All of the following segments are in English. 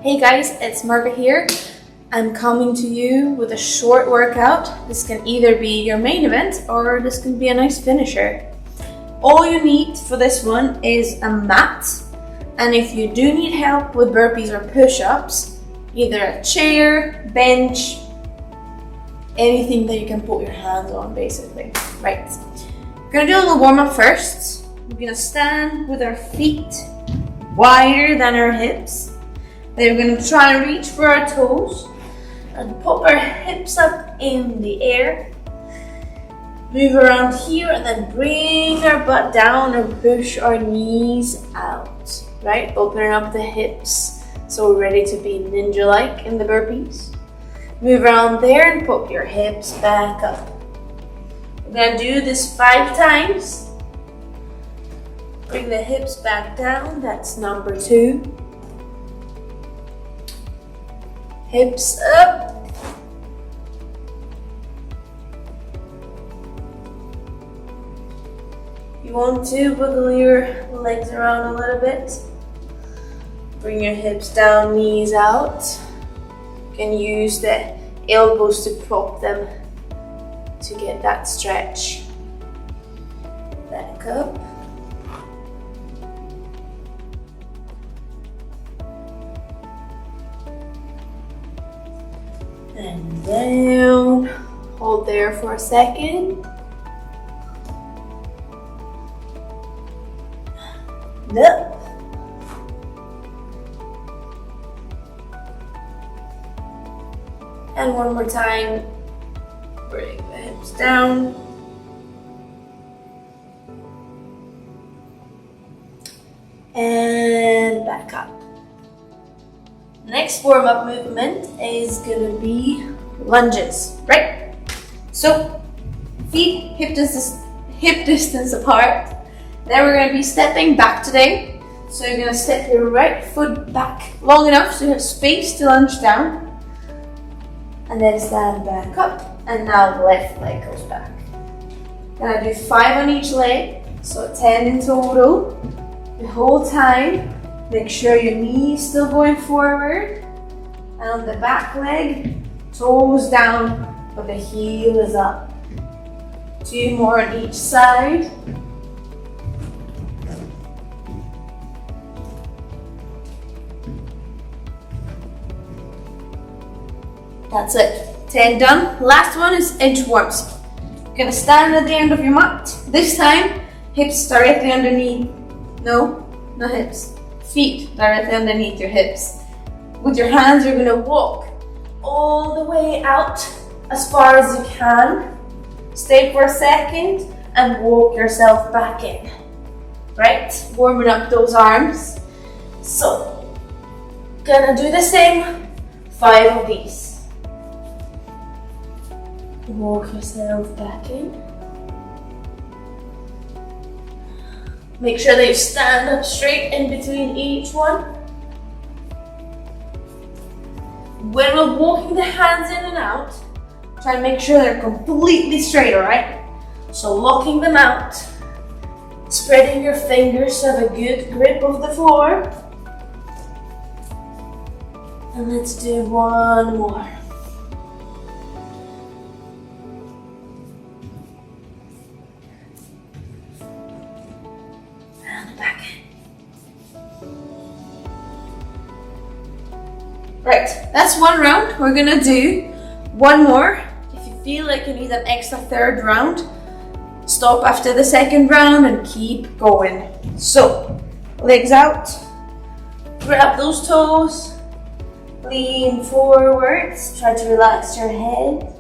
Hey guys, it's Markka here. I'm coming to you with a short workout. This can either be your main event or this can be a nice finisher. All you need for this one is a mat, and if you do need help with burpees or push-ups, either a chair, bench, anything that you can put your hands on basically. Right, we're gonna do a little warm-up first. We're gonna stand with our feet wider than our hips. Then we're gonna try to reach for our toes and pop our hips up in the air. Move around here and then bring our butt down and push our knees out, right? Opening up the hips so we're ready to be ninja-like in the burpees. Move around there and pop your hips back up. We're gonna do this 5 times. Bring the hips back down, that's number 2. Hips up. You want to wiggle your legs around a little bit. Bring your hips down, knees out. You can use the elbows to prop them to get that stretch. Back up. And down. Hold there for a second. Up. And one more time. Bring the hips down. And back up. Next warm-up movement is gonna be lunges, right? So feet hip distance apart. Then we're gonna be stepping back today. So you're gonna step your right foot back long enough so you have space to lunge down. And then stand back up. And now the left leg goes back. Gonna do 5 on each leg, so 10 in total. The whole time, make sure your knee is still going forward. And on the back leg, toes down, but the heel is up. 2 more on each side. That's it. 10 done. Last one is inchworms. You're gonna stand at the end of your mat. This time, hips directly underneath. No, not hips. Feet directly underneath your hips. With your hands, you're gonna walk all the way out as far as you can. Stay for a second and walk yourself back in. Right? Warming up those arms. So, gonna do the same. 5 of these. Walk yourself back in. Make sure that you stand up straight in between each one. When we're walking the hands in and out, try to make sure they're completely straight, alright? So locking them out, spreading your fingers to have a good grip of the floor. And let's do one more. Right, that's one round. We're gonna do one more. If you feel like you need an extra 3rd round, stop after the 2nd round and keep going. So, legs out, grab those toes, lean forwards, try to relax your head,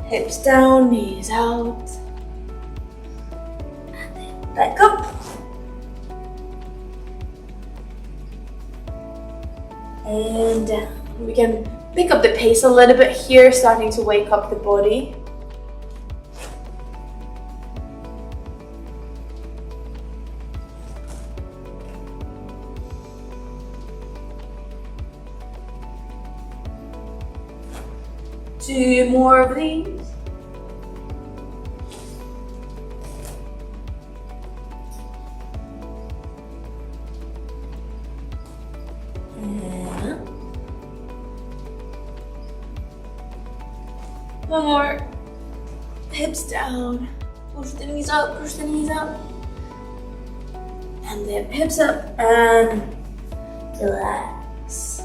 hips down, knees out, and then back up. And we can pick up the pace a little bit here, starting to wake up the body. Two more of these. And One more. Hips down. Push the knees up, push the knees up. And then hips up and relax.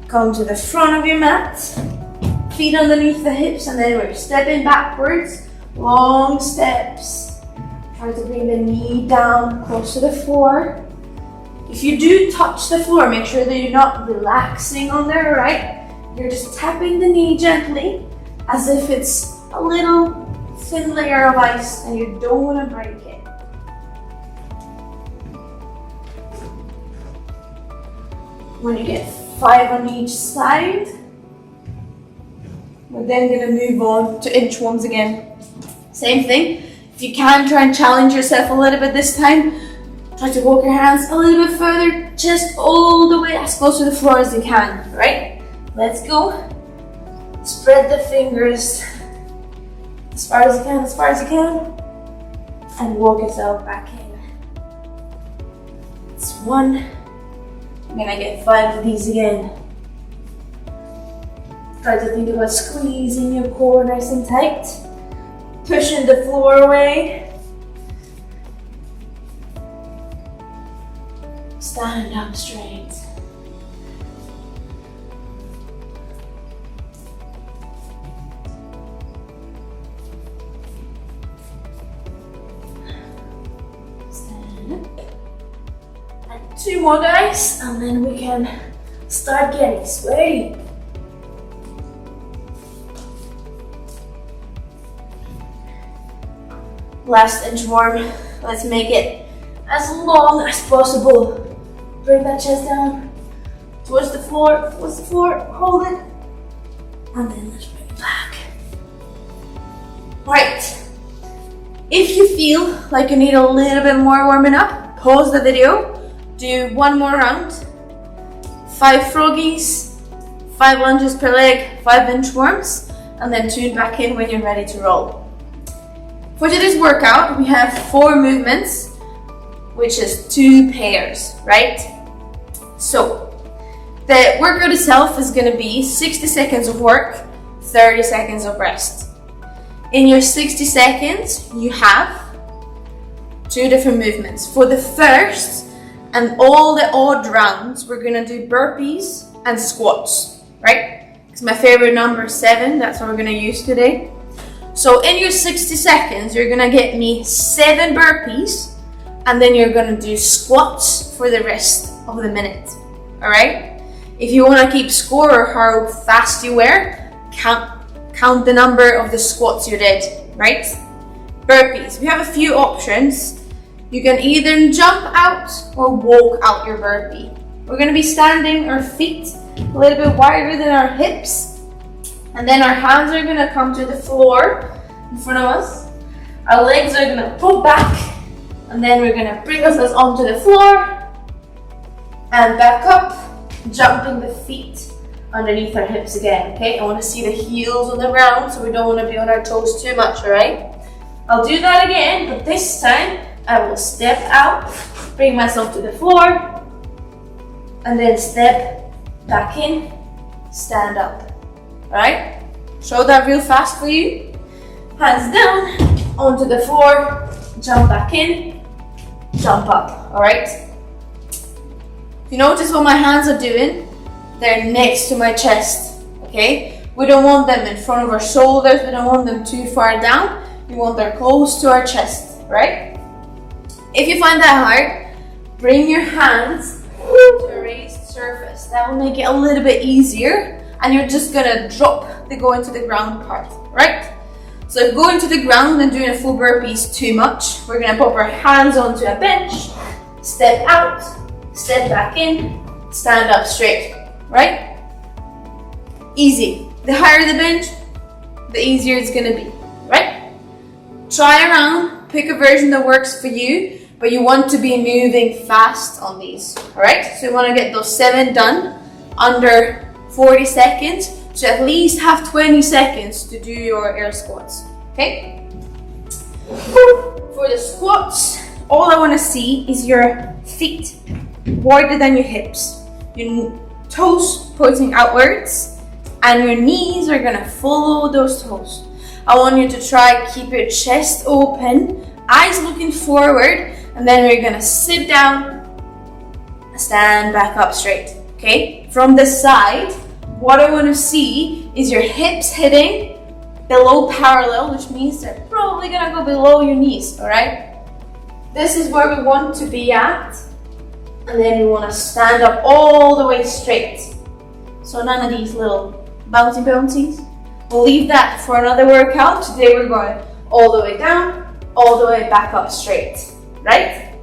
Come to the front of your mat. Feet underneath the hips, and then we're stepping backwards. Long steps. Try to bring the knee down close to the floor. If you do touch the floor, make sure that you're not relaxing on there, right? You're just tapping the knee gently as if it's a little thin layer of ice and you don't want to break it. When you get 5 on each side, we're then going to move on to inchworms again. Same thing. If you can, try and challenge yourself a little bit this time. Try to walk your hands a little bit further, just all the way as close to the floor as you can, right? Let's go. Spread the fingers as far as you can, as far as you can. And walk yourself back in. It's 1. I'm gonna get 5 of these again. Try to think about squeezing your core nice and tight. Pushing the floor away. Stand up straight. Stand up. And 2 more guys, and then we can start getting sweaty. Last inchworm. Let's make it as long as possible. Bring that chest down towards the floor, hold it, and then let's bring it back. Right, if you feel like you need a little bit more warming up, pause the video, do 1 more round, 5 froggies, 5 lunges per leg, 5 inchworms, and then tune back in when you're ready to roll. For today's workout, we have 4 movements, which is 2 pairs, right? So, the workout itself is going to be 60 seconds of work, 30 seconds of rest. In your 60 seconds, you have 2 different movements. For the first and all the odd rounds, we're going to do burpees and squats, right? It's my favorite number, 7, that's what we're going to use today. So in your 60 seconds, you're going to get me 7 burpees, and then you're going to do squats for the rest of the minute, all right? If you want to keep score of how fast you were, count the number of the squats you did, right? Burpees, we have a few options. You can either jump out or walk out your burpee. We're going to be standing our feet a little bit wider than our hips, and then our hands are going to come to the floor in front of us. Our legs are going to pull back, and then we're going to bring ourselves onto the floor and back up, jumping the feet underneath our hips again, okay? I want to see the heels on the ground, so we don't want to be on our toes too much, all right? I'll do that again, but this time I will step out, bring myself to the floor, and then step back in, stand up, all right? Show that real fast for you. Hands down, onto the floor, jump back in, jump up, all right? If you notice what my hands are doing, they're next to my chest, okay? We don't want them in front of our shoulders, we don't want them too far down, we want them close to our chest, right? If you find that hard, bring your hands to a raised surface. That will make it a little bit easier, and you're just gonna drop the going to the ground part, right? So if going to the ground and doing a full burpee is too much, we're gonna pop our hands onto a bench, step out, step back in, stand up straight, right? Easy. The higher the bench, the easier it's gonna be, right? Try around, pick a version that works for you, but you want to be moving fast on these, all right? So you wanna get those 7 done under 40 seconds, so at least have 20 seconds to do your air squats, okay? For the squats, all I wanna see is your feet wider than your hips, your toes pointing outwards, and your knees are gonna follow those toes. I want you to try keep your chest open, eyes looking forward, and then we're gonna sit down, stand back up straight, okay? From the side, what I want to see is your hips hitting below parallel, which means they're probably gonna go below your knees, all right? This is where we want to be at, and then we want to stand up all the way straight. So none of these little bouncies. We'll leave that for another workout. Today we're going all the way down, all the way back up straight, right?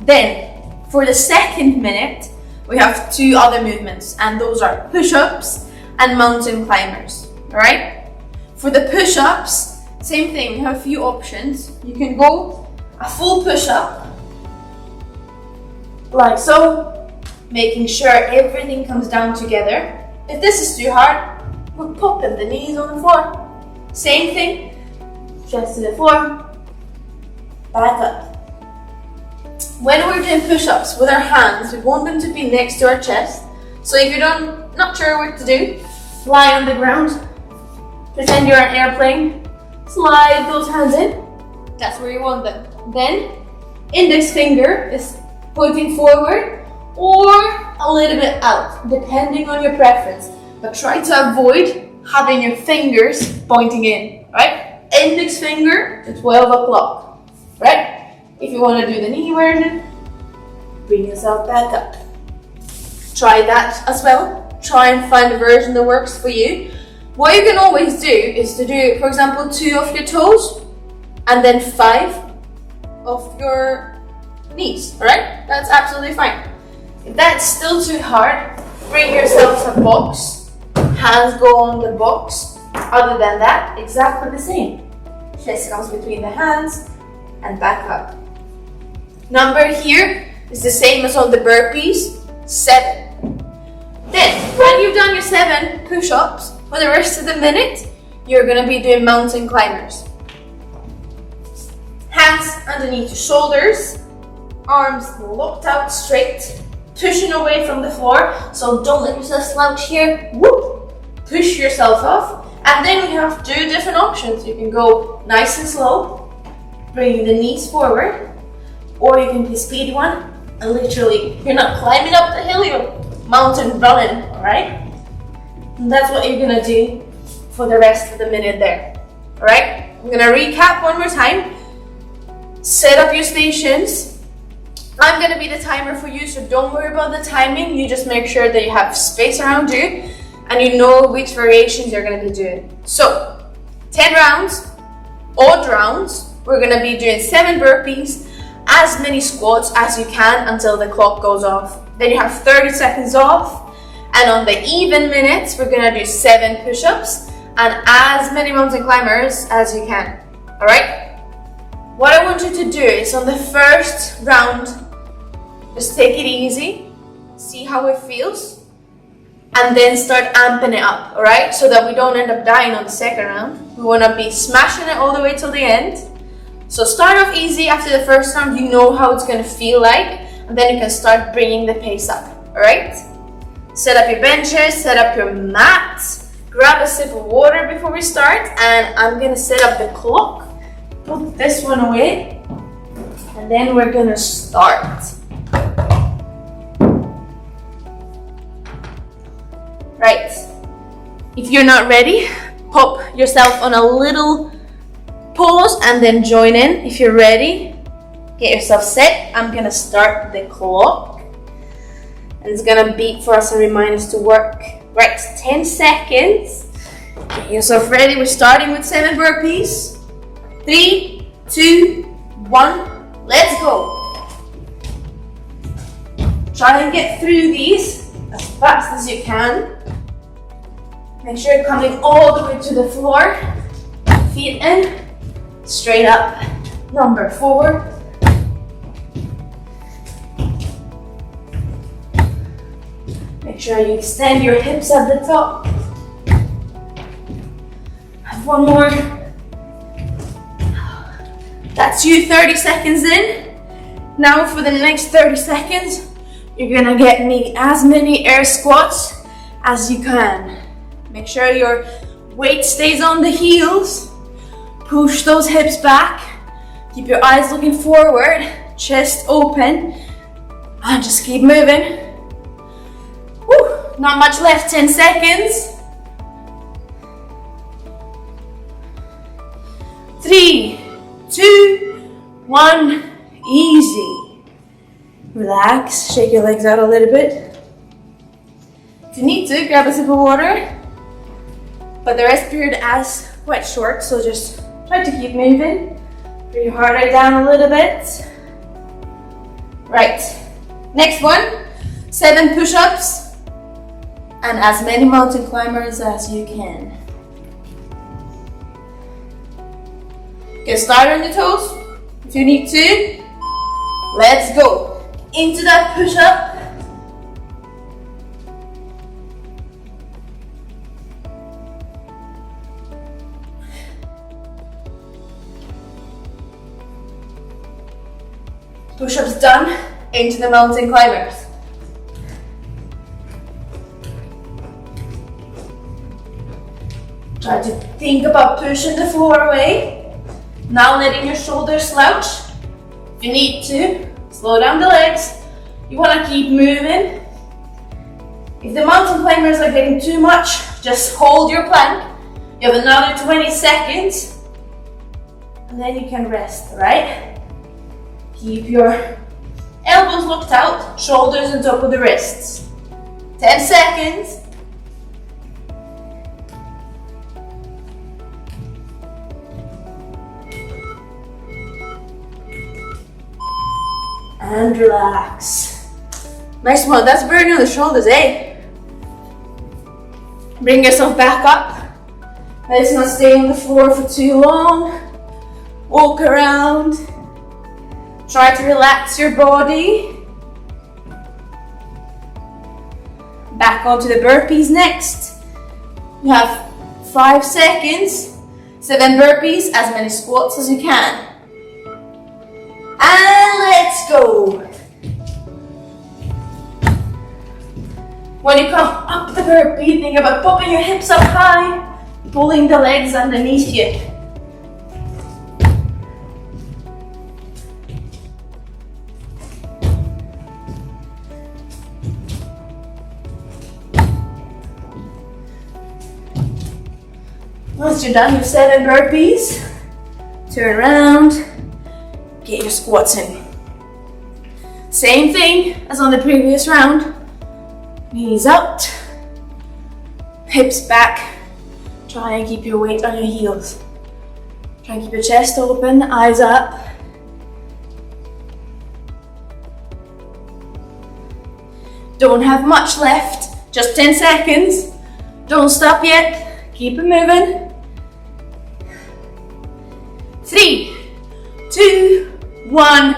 Then, for the second minute, we have two other movements, and those are push-ups and mountain climbers, all right? For the push-ups, same thing, we have a few options. You can go a full push-up, like so, making sure everything comes down together. If this is too hard, we're popping the knees on the floor. Same thing, chest to the floor, back up. When we're doing push-ups with our hands, we want them to be next to our chest. So if you're not sure what to do, lie on the ground, pretend you're an airplane, slide those hands in. That's where you want them. Then, index finger is pointing forward or a little bit out, depending on your preference. But try to avoid having your fingers pointing in, right? Index finger to 12 o'clock, right? If you want to do the knee version, bring yourself back up. Try that as well. Try and find a version that works for you. What you can always do is to do, for example, 2 of your toes and then 5 of your knees, alright? That's absolutely fine. If that's still too hard, bring yourself a box. Hands go on the box. Other than that, exactly the same. Chest comes between the hands and back up. Number here is the same as on the burpees, 7. Then, when you've done your 7 push-ups, for the rest of the minute, you're gonna be doing mountain climbers. Hands underneath your shoulders, arms locked out straight, pushing away from the floor, so don't let yourself slouch here. Whoop! Push yourself off, and then we have 2 different options. You can go nice and slow, bringing the knees forward, or you can be speedy one, and literally, you're not climbing up the hill, you're mountain running, alright? And that's what you're gonna do for the rest of the minute there, alright? I'm gonna recap one more time. Set up your stations. I'm gonna be the timer for you, so don't worry about the timing. You just make sure that you have space around you, and you know which variations you're gonna be doing. So, 10 rounds, odd rounds. We're gonna be doing 7 burpees, as many squats as you can until the clock goes off. Then you have 30 seconds off, and on the even minutes, we're gonna do 7 push-ups and as many mountain climbers as you can, all right? What I want you to do is on the first round, just take it easy, see how it feels, and then start amping it up, all right? So that we don't end up dying on the second round. We wanna be smashing it all the way till the end. So start off easy. After the first round, you know how it's gonna feel like, and then you can start bringing the pace up, all right? Set up your benches, set up your mats, grab a sip of water before we start, and I'm gonna set up the clock, put this one away, and then we're gonna start. Right, if you're not ready, pop yourself on a little pause and then join in. If you're ready, get yourself set. I'm gonna start the clock, and it's gonna beep for us and remind us to work. Right, 10 seconds. Get yourself ready. We're starting with 7 burpees. 3, 2, 1, let's go. Try and get through these as fast as you can. Make sure you're coming all the way to the floor. Feet in, straight up. Number 4. Make sure you extend your hips at the top. Have one more. That's you 30 seconds in. Now for the next 30 seconds, you're gonna get me as many air squats as you can. Make sure you're Weight stays on the heels. Push those hips back. Keep your eyes looking forward, chest open, and just keep moving. Woo, not much left, 10 seconds. 3, 2, 1, easy. Relax, shake your legs out a little bit. If you need to, grab a sip of water. But the rest period is quite short, so just try to keep moving. Bring your heart rate down a little bit. Right, next one, 7 push-ups and as many mountain climbers as you can. Get started on your toes if you need to. Let's go into that push-up. Push-ups done, into the mountain climbers. Try to think about pushing the floor away. Now letting your shoulders slouch. If you need to, slow down the legs. You want to keep moving. If the mountain climbers are getting too much, just hold your plank. You have another 20 seconds. And then you can rest, right? Keep your elbows looked out, shoulders on top of the wrists. 10 seconds. And relax. Nice one, that's burning on the shoulders, eh? Bring yourself back up. Let's not stay on the floor for too long. Walk around. Try to relax your body. Back onto the burpees next. You have 5 seconds. 7 burpees, as many squats as you can. And let's go. When you come up the burpee, think about popping your hips up high, pulling the legs underneath you. Once you're done with 7 burpees, turn around, get your squats in. Same thing as on the previous round. Knees out, hips back. Try and keep your weight on your heels. Try and keep your chest open, eyes up. Don't have much left, just 10 seconds. Don't stop yet, keep it moving. 3, 2, 1,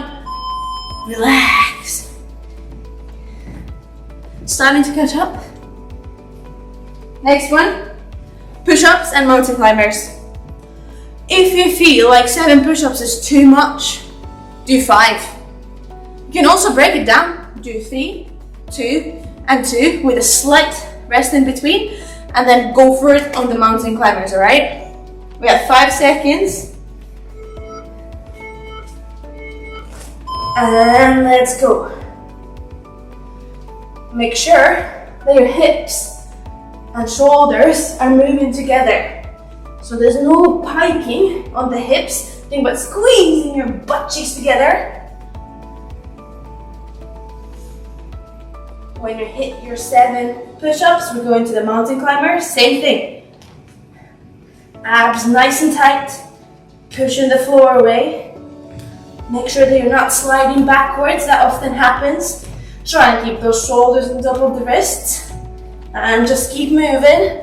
relax. Starting to catch up. Next one, push-ups and mountain climbers. If you feel like 7 push-ups is too much, do 5. You can also break it down. Do 3, 2, and 2 with a slight rest in between, and then go for it on the mountain climbers, alright? We have 5 seconds. And let's go. Make sure that your hips and shoulders are moving together. So there's no piking on the hips. Think about squeezing your butt cheeks together. When you hit your 7 push-ups, we're going to the mountain climber. Same thing. Abs nice and tight. Pushing the floor away. Make sure that you're not sliding backwards. That often happens. Try and keep those shoulders on top of the wrists. And just keep moving.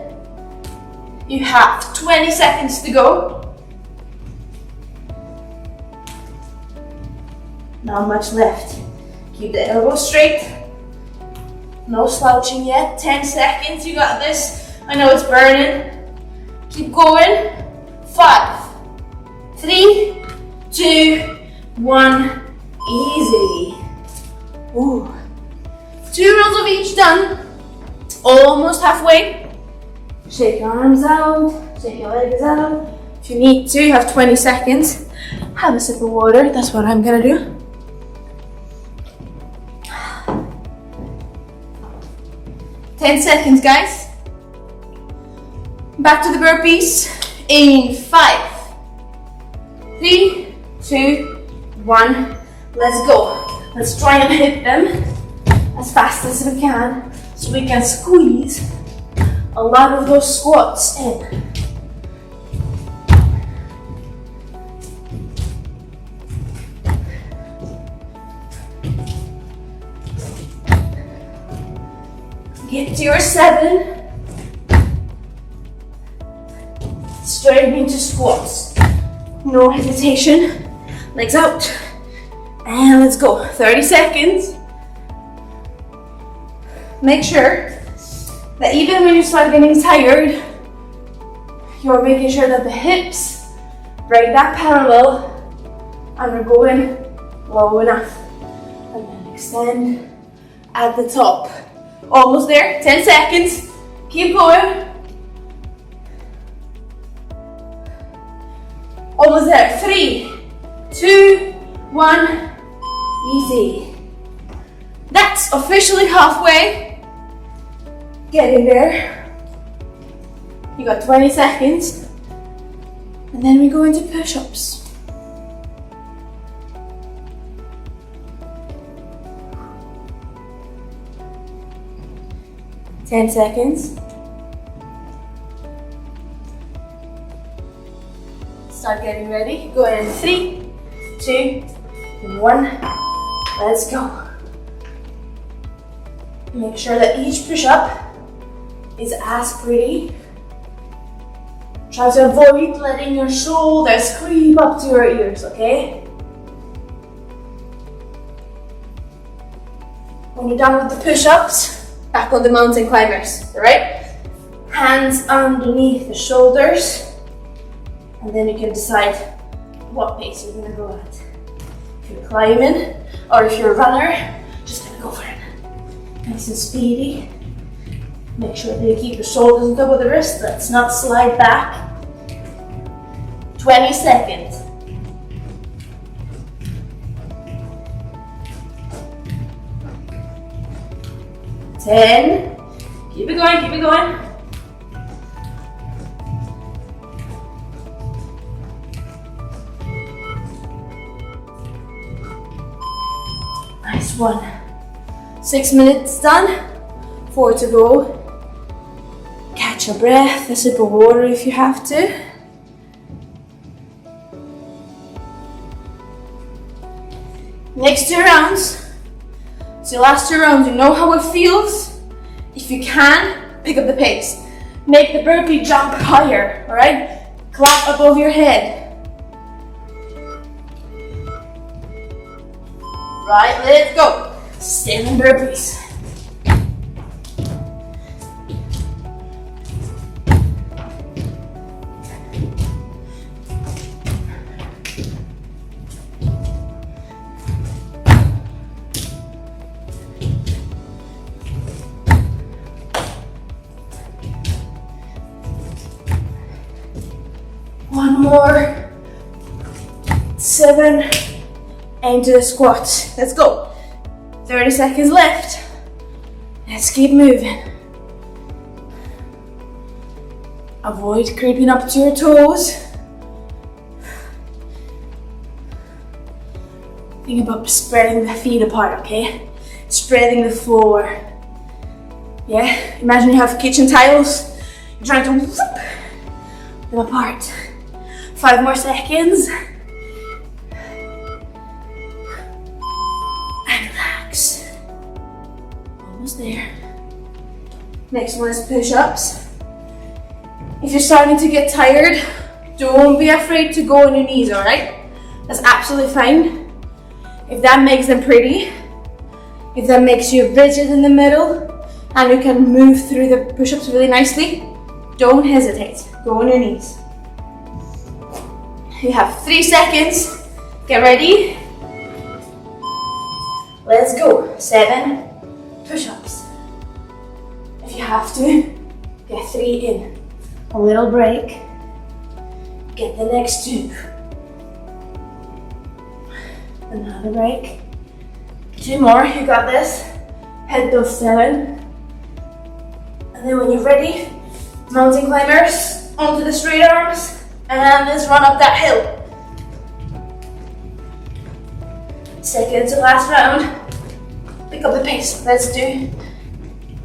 You have 20 seconds to go. Not much left. Keep the elbows straight. No slouching yet. 10 seconds. You got this. I know it's burning. Keep going. 5, 3, 2, 1. Easy. Ooh. 2 rounds of each done. Almost halfway. Shake your arms out, shake your legs out. If you need to, you have 20 seconds. Have a sip of water, that's what I'm gonna do. Ten seconds, guys. Back to the burpees in 5, 3, 2, 1. Let's go. Let's try and hit them as fast as we can so we can squeeze a lot of those squats in. Get to your 7. Straight into squats. No hesitation. Legs out. And let's go. 30 seconds. Make sure that even when you start getting tired, you're making sure that the hips break that parallel and we're going low enough. And then extend at the top. Almost there, 10 seconds. Keep going. Almost there, 3, 2, 1. Easy. That's officially halfway. Getting there. You got 20 seconds. And then we go into push-ups. 10 seconds. Start getting ready. Go in 3, 2, 1. Let's go. Make sure that each push-up is as pretty. Try to avoid letting your shoulders creep up to your ears, okay? When you're done with the push-ups, back on the mountain climbers, alright? Hands underneath the shoulders, and then you can decide what pace you're gonna go at. If you're climbing, or if you're a runner, just gonna go for it. Nice and speedy. Make sure that you keep your shoulders on top of the wrist. Let's not slide back. 20 seconds. Ten. Keep it going, keep it going. Nice one. 6 minutes done. 4 to go. Catch your breath, a sip of water if you have to. Next 2 rounds. So last 2 rounds, you know how it feels? If you can, pick up the pace. Make the burpee jump higher, alright? Clap above your head. Right, let's go. Standing burpees. One more. 7. Into the squat. Let's go. 30 seconds left. Let's keep moving. Avoid creeping up to your toes. Think about spreading the feet apart, okay? Spreading the floor. Yeah? Imagine you have kitchen tiles. You're trying to whoop them apart. 5 more seconds. And relax. Almost there. Next one is push-ups. If you're starting to get tired, don't be afraid to go on your knees, alright? That's absolutely fine. If that makes them pretty, if that makes you rigid in the middle, and you can move through the push-ups really nicely, don't hesitate. Go on your knees. You have 3 seconds. Get ready. Let's go. 7 push-ups. If you have to, get 3 in. A little break. Get the next 2. Another break. 2 more, you got this. Head those 7. And then when you're ready, mountain climbers onto the straight arms, and let's run up that hill. Second to last round. Pick up the pace. Let's do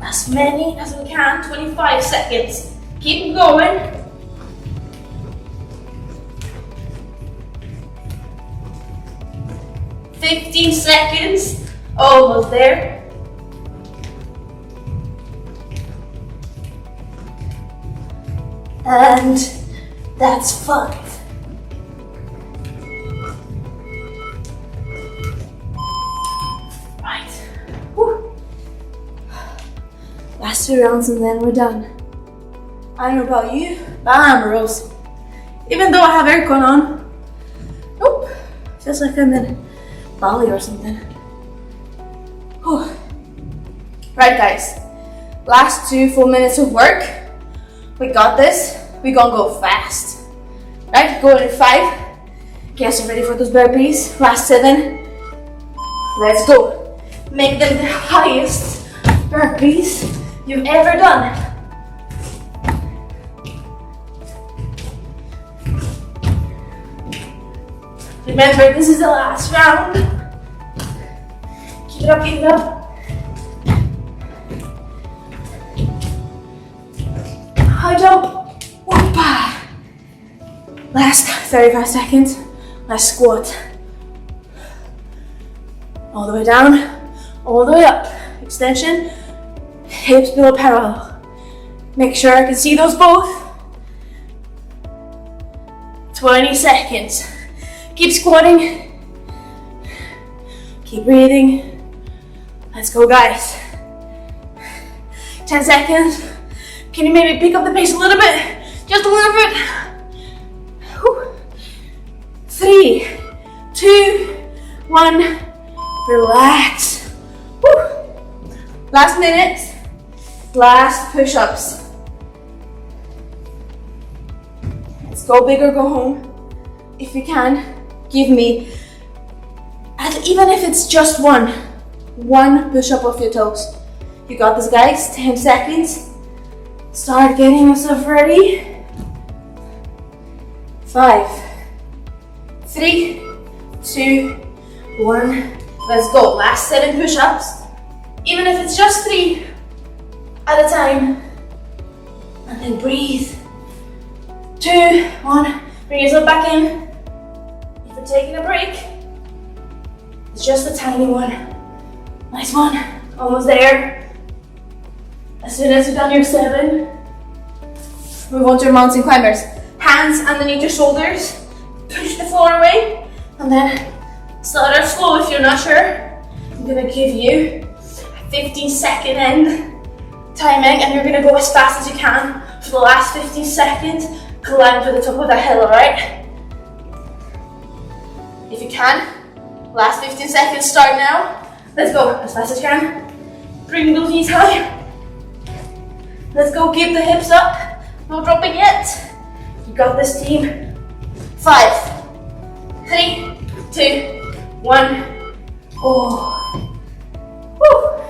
as many as we can, 25 seconds. Keep going. "15 seconds, almost there. And that's 5. Right. Whew. Last 2 rounds and then we're done. I don't know about you, but I'm roasting. Even though I have aircon on, nope, feels like I'm in Bali or something. Whew. Right guys, last 2 full minutes of work. We got this. We're gonna go fast. Right, go in 5. Get yourself ready for those burpees. Last 7. Let's go. Make them the highest burpees you've ever done. Remember, this is the last round. Keep it up, keep it up. High jump. Whoopa. Last 35 seconds. Let's squat. All the way down, all the way up. Extension, hips below parallel. Make sure I can see those both. 20 seconds. Keep squatting. Keep breathing. Let's go, guys. 10 seconds. Can you maybe pick up the pace a little bit? Just a little bit. Whew. 3, 2, 1. Relax. Whew. Last minute. Last push-ups. Let's go big or go home. If you can, give me, even if it's just one push-up off your toes. You got this, guys. 10 seconds. Start getting yourself ready. 5, 3, 2, 1. Let's go. Last 7 push-ups. Even if it's just 3 at a time. And then breathe. 2, 1. Bring yourself back in. If you're taking a break, it's just a tiny one. Nice one. Almost there. As soon as you've done your 7, move on to your mountain climbers. Hands underneath your shoulders. Push the floor away. And then start out slow if you're not sure. I'm gonna give you a 15-second end timing, and you're gonna go as fast as you can for the last 15 seconds. Climb to the top of the hill, alright? If you can, last 15 seconds start now. Let's go as fast as you can. Bring those knees high. Let's go, keep the hips up. No dropping yet. You got this, team. 5, 3, 2, 1. Oh. Woo.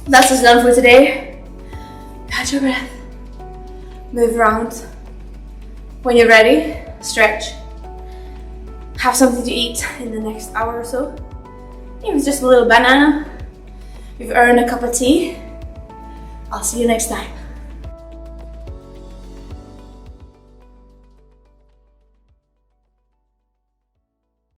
That's us done for today. Catch your breath. Move around. When you're ready, stretch. Have something to eat in the next hour or so. Even just a little banana. You've earned a cup of tea. I'll see you next time.